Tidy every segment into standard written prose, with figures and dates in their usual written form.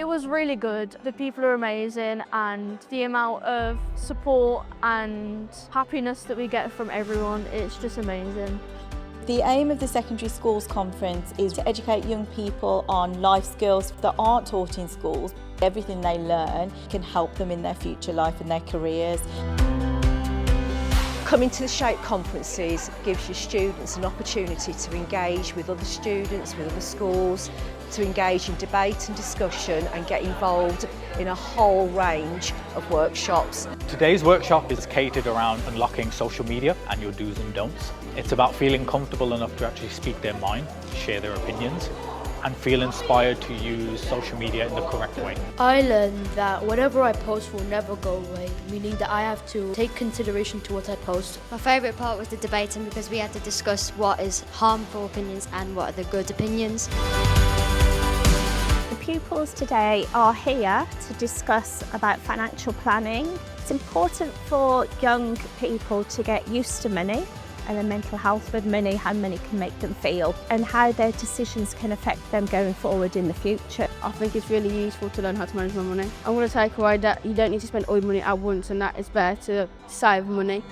It was really good. The people are amazing, and the amount of support and happiness that we get from everyone, it's just amazing. The aim of the Secondary Schools Conference is to educate young people on life skills that aren't taught in schools. Everything they learn can help them in their future life and their careers. Coming to the SHAPE conferences gives your students an opportunity to engage with other students, with other schools, to engage in debate and discussion and get involved in a whole range of workshops. Today's workshop is catered around unlocking social media and your do's and don'ts. It's about feeling comfortable enough to actually speak their mind, share their opinions, and feel inspired to use social media in the correct way. I learned that whatever I post will never go away, meaning that I have to take consideration to what I post. My favourite part was the debating because we had to discuss what is harmful opinions and what are the good opinions. The pupils today are here to discuss about financial planning. It's important for young people to get used to money and their mental health with money, how money can make them feel, and how their decisions can affect them going forward in the future. I think it's really useful to learn how to manage my money. I want to take away that you don't need to spend all your money at once, and that it's better to save money.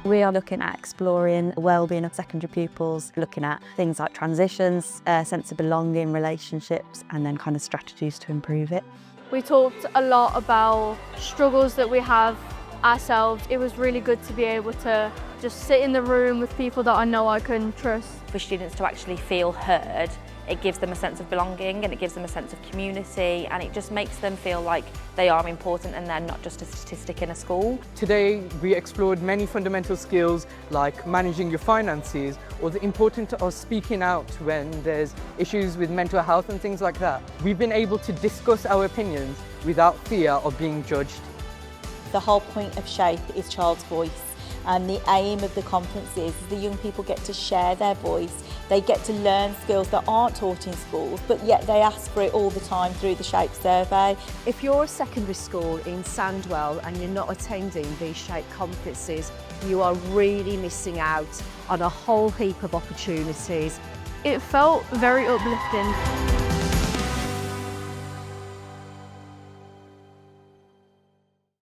We are looking at exploring the well-being of secondary pupils, looking at things like transitions, sense of belonging, relationships, and then kind of strategies to improve it. We talked a lot about struggles that we have ourselves. It was really good to be able to just sit in the room with people that I know I can trust. For students to actually feel heard, it gives them a sense of belonging and it gives them a sense of community, and it just makes them feel like they are important and they're not just a statistic in a school. Today we explored many fundamental skills like managing your finances, or the importance of speaking out when there's issues with mental health and things like that. We've been able to discuss our opinions without fear of being judged. The whole point of SHAPE is child's voice, and the aim of the conference is the young people get to share their voice. They get to learn skills that aren't taught in schools, but yet they ask for it all the time through the SHAPE survey. If you're a secondary school in Sandwell and you're not attending these SHAPE conferences, you are really missing out on a whole heap of opportunities. It felt very uplifting.